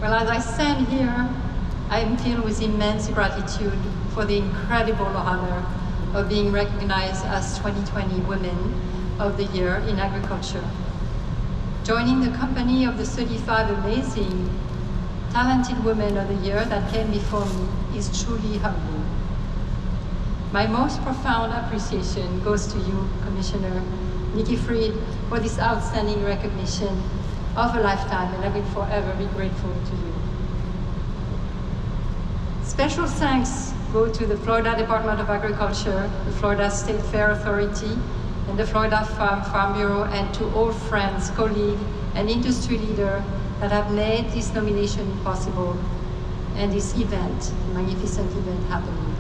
Well, as I stand here, I am filled with immense gratitude for the incredible honor of being recognized as 2020 Women of the Year in Agriculture. Joining the company of the 35 amazing, talented women of the year that came before me is truly humbling. My most profound appreciation goes to you, Commissioner Nikki Fried, for this outstanding recognition of a lifetime, and I will forever be grateful to you. Special thanks go to the Florida Department of Agriculture, the Florida State Fair Authority, and the Florida Farm Bureau, and to all friends, colleagues, and industry leaders that have made this nomination possible and this event, magnificent event, happening.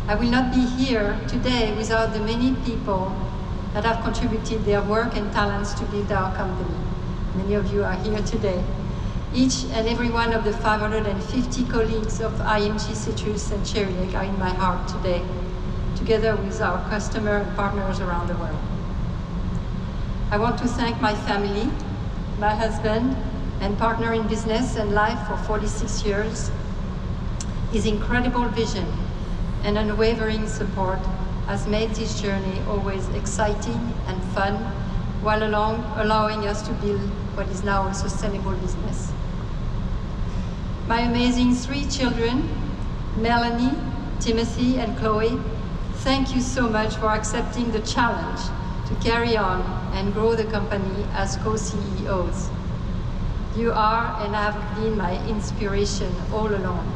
I will not be here today without the many people that have contributed their work and talents to build our company. Many of you are here today. Each and every one of the 550 colleagues of IMG Citrus and Cherry Lake are in my heart today, together with our customers and partners around the world. I want to thank my family, my husband and partner in business and life for 46 years. His incredible vision and unwavering support has made this journey always exciting and fun, while allowing us to build what is now a sustainable business. My amazing 3 children, Melanie, Timothy, and Chloe, thank you so much for accepting the challenge to carry on and grow the company as co-CEOs. You are and have been my inspiration all along.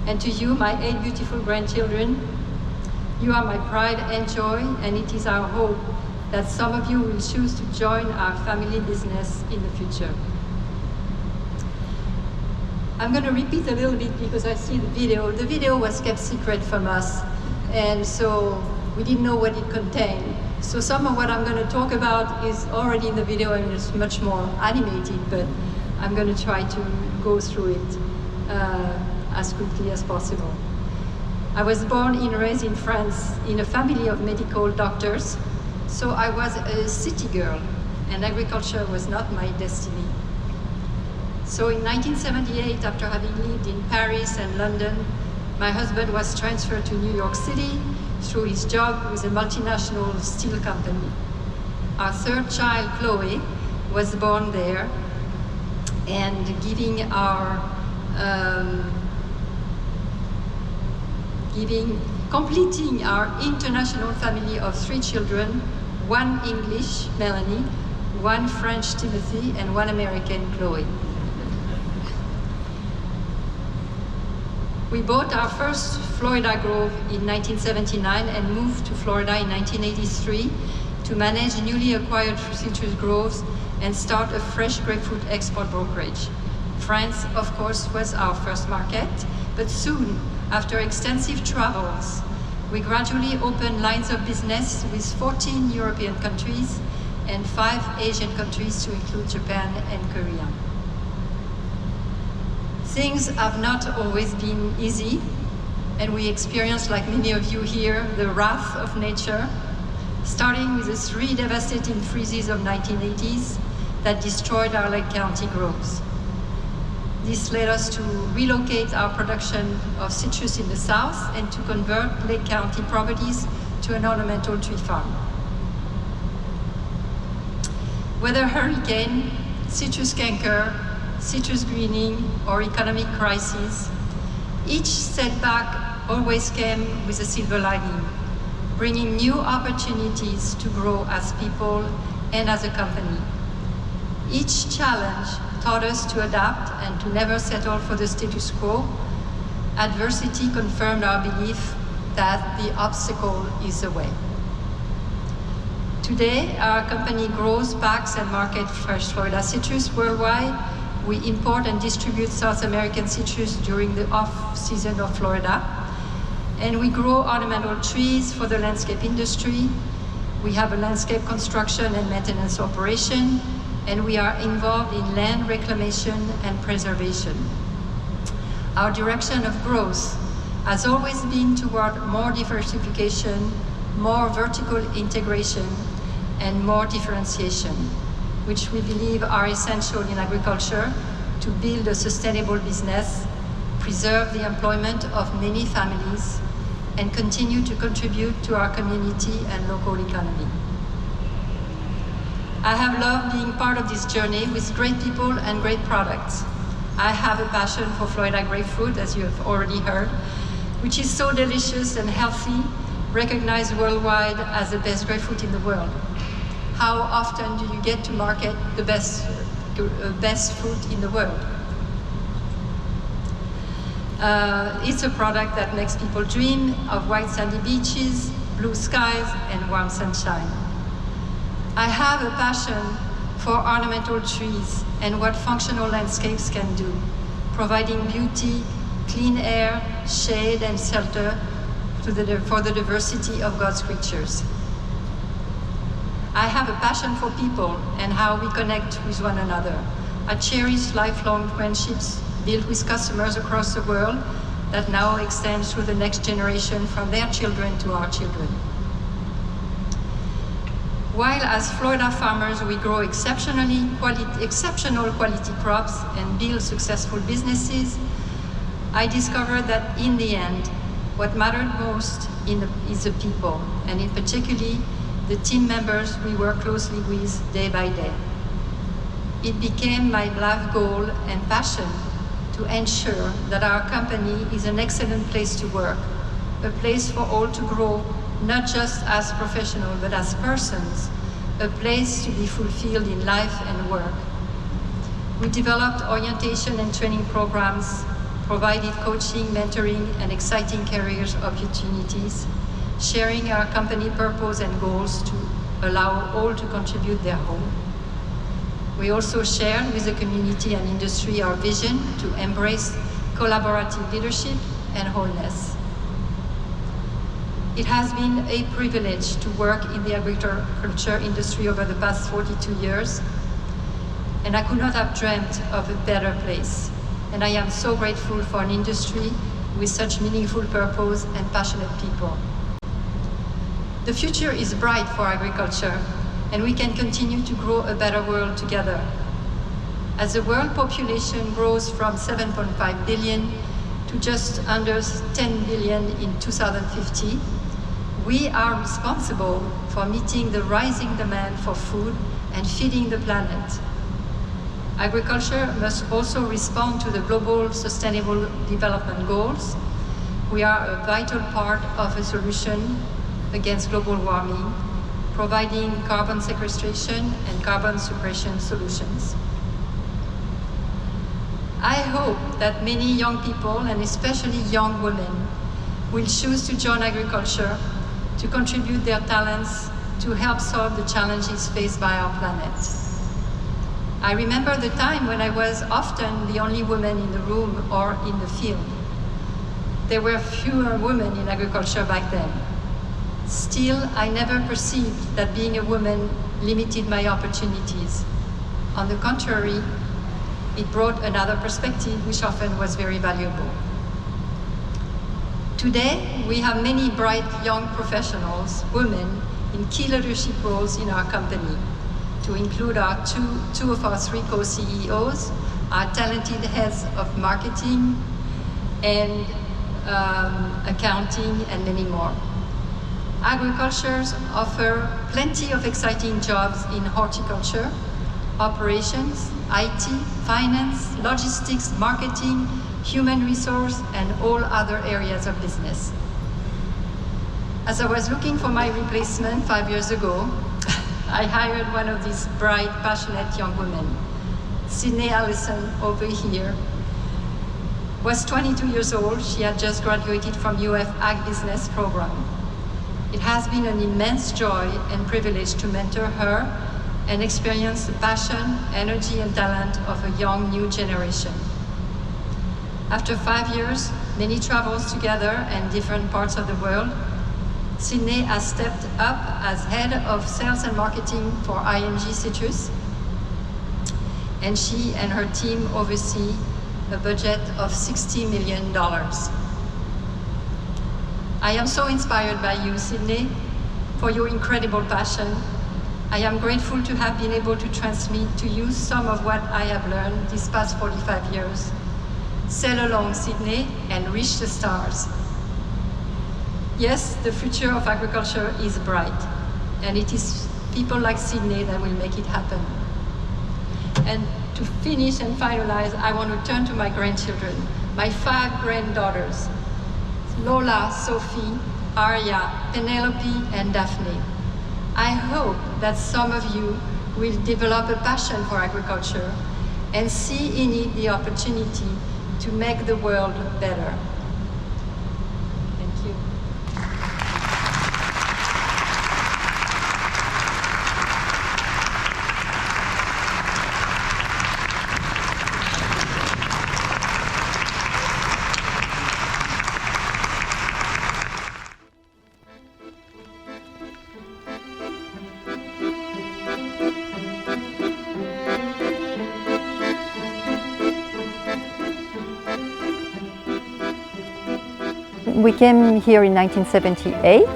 And to you, my 8 beautiful grandchildren, you are my pride and joy, and it is our hope that some of you will choose to join our family business in the future. I'm going to repeat a little bit because I see the video. The video was kept secret from us, and so we didn't know what it contained. So some of what I'm going to talk about is already in the video and it's much more animated, but I'm going to try to go through it as quickly as possible. I was born and raised in France in a family of medical doctors, so I was a city girl, and agriculture was not my destiny. So in 1978, after having lived in Paris and London, my husband was transferred to New York City through his job with a multinational steel company. Our 3rd child, Chloe, was born there, and completing our international family of 3 children, 1 English, Melanie, 1 French, Timothy, and 1 American, Chloe. We bought our first Florida grove in 1979 and moved to Florida in 1983 to manage newly acquired citrus groves and start a fresh grapefruit export brokerage. France, of course, was our first market, but soon, after extensive travels, we gradually opened lines of business with 14 European countries and 5 Asian countries, to include Japan and Korea. Things have not always been easy, and we experienced, like many of you here, the wrath of nature, starting with the 3 devastating freezes of 1980s that destroyed our Lake County groves. This led us to relocate our production of citrus in the south and to convert Lake County properties to an ornamental tree farm. Whether hurricane, citrus canker, citrus greening, or economic crisis, each setback always came with a silver lining, bringing new opportunities to grow as people and as a company. Each challenge taught us to adapt and to never settle for the status quo. Adversity confirmed our belief that the obstacle is the way. Today, our company grows, packs, and markets fresh Florida citrus worldwide. We import and distribute South American citrus during the off-season of Florida. And we grow ornamental trees for the landscape industry. We have a landscape construction and maintenance operation, and we are involved in land reclamation and preservation. Our direction of growth has always been toward more diversification, more vertical integration, and more differentiation. which we believe are essential in agriculture to build a sustainable business, preserve the employment of many families, and continue to contribute to our community and local economy. I have loved being part of this journey with great people and great products. I have a passion for Florida grapefruit, as you have already heard, which is so delicious and healthy, recognized worldwide as the best grapefruit in the world. How often do you get to market the best fruit in the world? It's a product that makes people dream of white sandy beaches, blue skies, and warm sunshine. I have a passion for ornamental trees and what functional landscapes can do, providing beauty, clean air, shade, and shelter for the diversity of God's creatures. I have a passion for people and how we connect with one another. I cherish lifelong friendships built with customers across the world that now extends through the next generation from their children to our children. While as Florida farmers we grow exceptional quality crops and build successful businesses, I discovered that in the end, what mattered most is the people, and in particularly the team members we work closely with day by day. It became my life goal and passion to ensure that our company is an excellent place to work, a place for all to grow, not just as professionals, but as persons, a place to be fulfilled in life and work. We developed orientation and training programs, provided coaching, mentoring, and exciting careers opportunities, sharing our company purpose and goals to allow all to contribute their whole. We also shared with the community and industry our vision to embrace collaborative leadership and wholeness. It has been a privilege to work in the agriculture industry over the past 42 years, and I could not have dreamt of a better place. And I am so grateful for an industry with such meaningful purpose and passionate people. The future is bright for agriculture, and we can continue to grow a better world together. As the world population grows from 7.5 billion to just under 10 billion in 2050, we are responsible for meeting the rising demand for food and feeding the planet. Agriculture must also respond to the global sustainable development goals. We are a vital part of a solution against global warming, providing carbon sequestration and carbon suppression solutions. I hope that many young people, and especially young women, will choose to join agriculture to contribute their talents to help solve the challenges faced by our planet. I remember the time when I was often the only woman in the room or in the field. There were fewer women in agriculture back then. Still, I never perceived that being a woman limited my opportunities. On the contrary, it brought another perspective which often was very valuable. Today, we have many bright young professionals, women, in key leadership roles in our company, to include our two of our three co-CEOs, our talented heads of marketing and accounting, and many more. Agricultures offer plenty of exciting jobs in horticulture, operations, IT, finance, logistics, marketing, human resource, and all other areas of business. As I was looking for my replacement 5 years ago, I hired one of these bright, passionate young women. Sydney Allison, over here, was 22 years old. She had just graduated from UF Ag Business program. It has been an immense joy and privilege to mentor her and experience the passion, energy, and talent of a young new generation. After 5 years, many travels together and different parts of the world, Sydney has stepped up as head of sales and marketing for ING Citrus, and she and her team oversee a budget of $60 million. I am so inspired by you, Sydney, for your incredible passion, I am grateful to have been able to transmit to you some of what I have learned these past 45 years. Sail along, Sydney, and reach the stars. Yes, the future of agriculture is bright, and it is people like Sydney that will make it happen. And to finish and finalize, I want to turn to my grandchildren, my 5 granddaughters, Lola, Sophie, Arya, Penelope, and Daphne. I hope that some of you will develop a passion for agriculture and see in it the opportunity to make the world better. Thank you. We came here in 1978,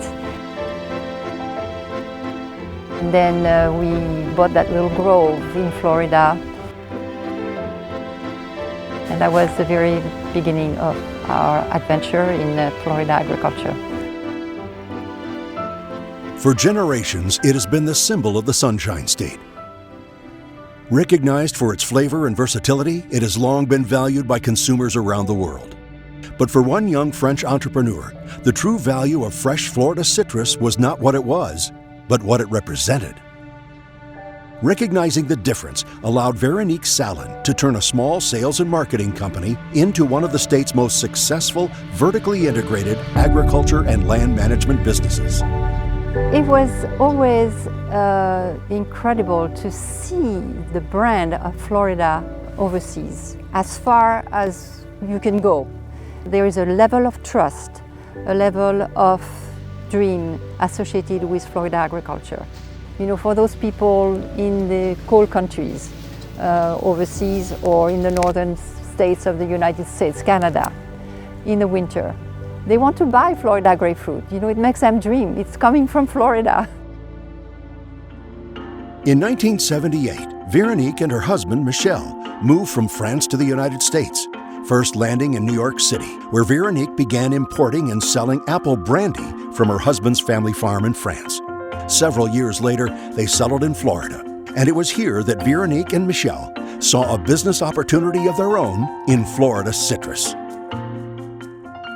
and then we bought that little grove in Florida, and that was the very beginning of our adventure in Florida agriculture. For generations, it has been the symbol of the Sunshine State. Recognized for its flavor and versatility, it has long been valued by consumers around the world. But for one young French entrepreneur, the true value of fresh Florida citrus was not what it was, but what it represented. Recognizing the difference allowed Veronique Sallin to turn a small sales and marketing company into one of the state's most successful, vertically integrated agriculture and land management businesses. It was always incredible to see the brand of Florida overseas, as far as you can go. There is a level of trust, a level of dream associated with Florida agriculture. You know, for those people in the cold countries, overseas or in the northern states of the United States, Canada, in the winter, they want to buy Florida grapefruit. You know, it makes them dream. It's coming from Florida. In 1978, Veronique and her husband, Michel, moved from France to the United States, first landing in New York City, where Veronique began importing and selling apple brandy from her husband's family farm in France. Several years later, they settled in Florida, and it was here that Veronique and Michel saw a business opportunity of their own in Florida citrus.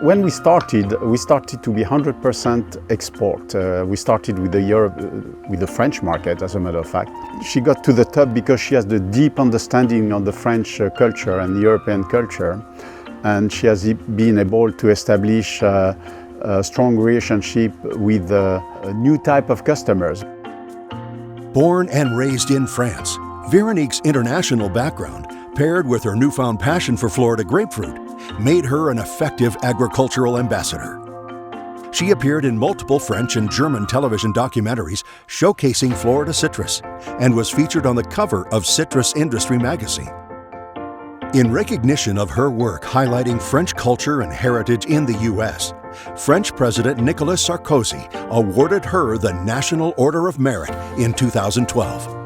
When we started to be 100% export. We started with the French market, as a matter of fact. She got to the top because she has the deep understanding of the French culture and the European culture, and she has been able to establish a strong relationship with a new type of customers. Born and raised in France, Veronique's international background, paired with her newfound passion for Florida grapefruit, made her an effective agricultural ambassador. She appeared in multiple French and German television documentaries showcasing Florida citrus and was featured on the cover of Citrus Industry magazine. In recognition of her work highlighting French culture and heritage in the U.S., French President Nicolas Sarkozy awarded her the National Order of Merit in 2012.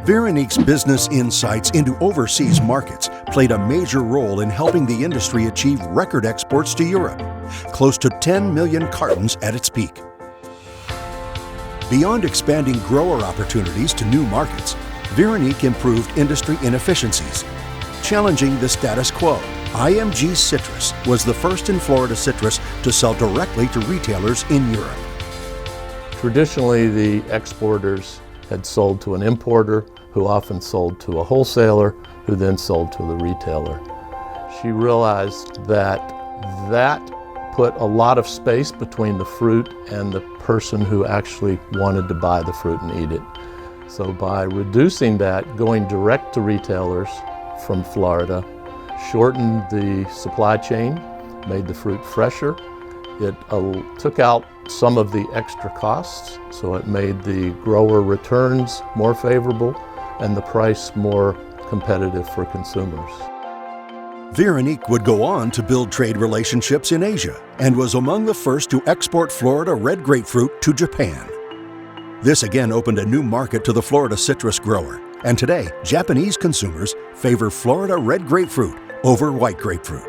Veronique's business insights into overseas markets played a major role in helping the industry achieve record exports to Europe, close to 10 million cartons at its peak. Beyond expanding grower opportunities to new markets, Veronique improved industry inefficiencies, challenging the status quo. IMG Citrus was the first in Florida citrus to sell directly to retailers in Europe. Traditionally, the exporters had sold to an importer, who often sold to a wholesaler, who then sold to the retailer. She realized that put a lot of space between the fruit and the person who actually wanted to buy the fruit and eat it. So by reducing that, going direct to retailers from Florida, shortened the supply chain, made the fruit fresher. It took out some of the extra costs, so it made the grower returns more favorable and the price more competitive for consumers. Veronique would go on to build trade relationships in Asia and was among the first to export Florida red grapefruit to Japan. This again opened a new market to the Florida citrus grower, and today, Japanese consumers favor Florida red grapefruit over white grapefruit.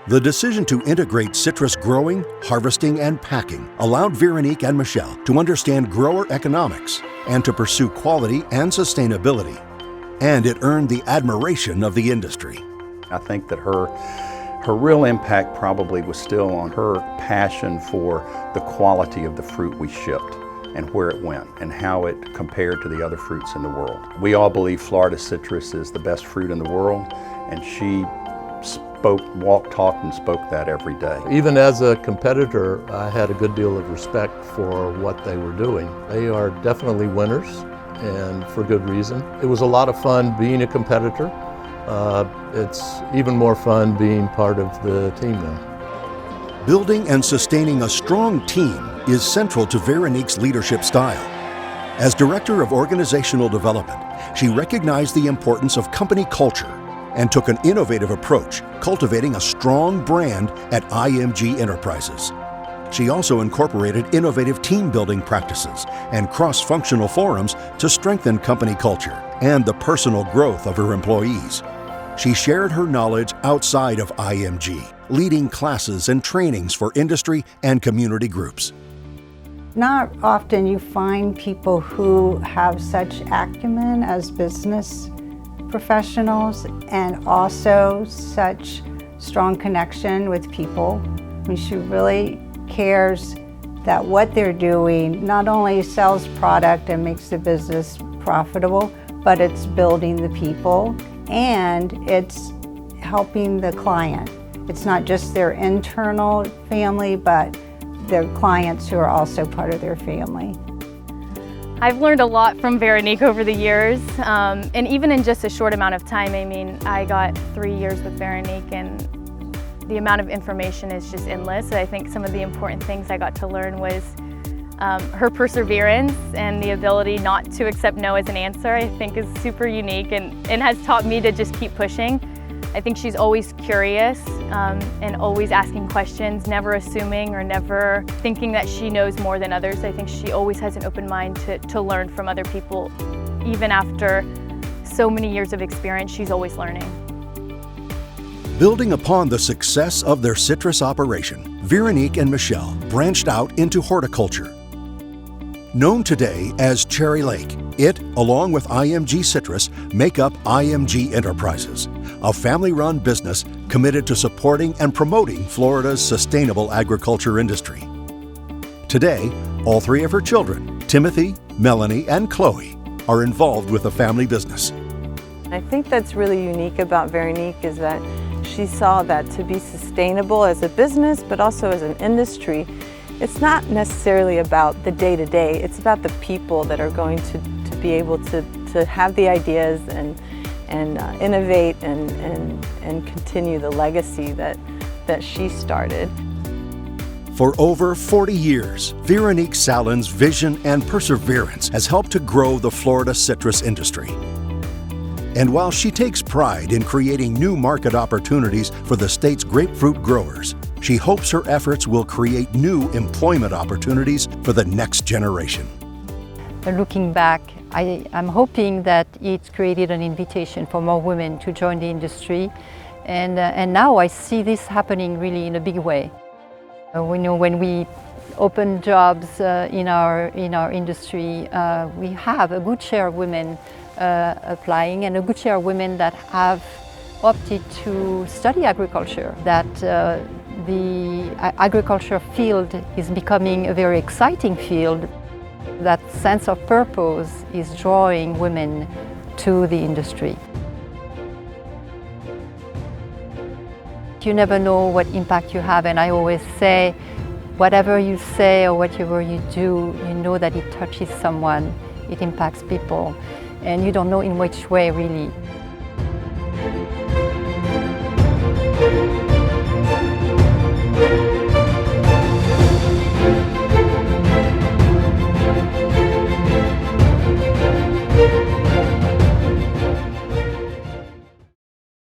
The decision to integrate citrus growing, harvesting, and packing allowed Veronique and Michelle to understand grower economics and to pursue quality and sustainability. And it earned the admiration of the industry. I think that her real impact probably was still on her passion for the quality of the fruit we shipped and where it went and how it compared to the other fruits in the world. We all believe Florida citrus is the best fruit in the world, and she walked, talked, and spoke that every day. Even as a competitor, I had a good deal of respect for what they were doing. They are definitely winners, and for good reason. It was a lot of fun being a competitor. It's even more fun being part of the team now. Building and sustaining a strong team is central to Veronique's leadership style. As Director of Organizational Development, she recognized the importance of company culture and took an innovative approach, cultivating a strong brand at IMG Enterprises. She also incorporated innovative team-building practices and cross-functional forums to strengthen company culture and the personal growth of her employees. She shared her knowledge outside of IMG, leading classes and trainings for industry and community groups. Not often you find people who have such acumen as business professionals and also such strong connection with people. I mean, she really cares that what they're doing not only sells product and makes the business profitable, but it's building the people and it's helping the client. It's not just their internal family, but their clients who are also part of their family. I've learned a lot from Veronique over the years, and even in just a short amount of time. I mean, I got 3 years with Veronique, and the amount of information is just endless. I think some of the important things I got to learn was her perseverance and the ability not to accept no as an answer, I think is super unique and has taught me to just keep pushing. I think she's always curious and always asking questions, never assuming or never thinking that she knows more than others. I think she always has an open mind to learn from other people. Even after so many years of experience, she's always learning. Building upon the success of their citrus operation, Veronique and Michelle branched out into horticulture. Known today as Cherry Lake, it, along with IMG Citrus, make up IMG Enterprises, a family-run business committed to supporting and promoting Florida's sustainable agriculture industry. Today, all three of her children, Timothy, Melanie, and Chloe, are involved with the family business. I think that's really unique about Veronique is that she saw that to be sustainable as a business, but also as an industry, it's not necessarily about the day-to-day, it's about the people that are going to be able to have the ideas and innovate and continue the legacy that she started. For over 40 years, Veronique Sallin's vision and perseverance has helped to grow the Florida citrus industry. And while she takes pride in creating new market opportunities for the state's grapefruit growers, she hopes her efforts will create new employment opportunities for the next generation. Looking back, I'm hoping that it created an invitation for more women to join the industry, and now I see this happening really in a big way. We know when we open jobs in our industry, we have a good share of women applying and a good share of women that have opted to study agriculture, that the agriculture field is becoming a very exciting field. That sense of purpose is drawing women to the industry. You never know what impact you have, and I always say, whatever you say or whatever you do, you know that it touches someone, it impacts people, and you don't know in which way really.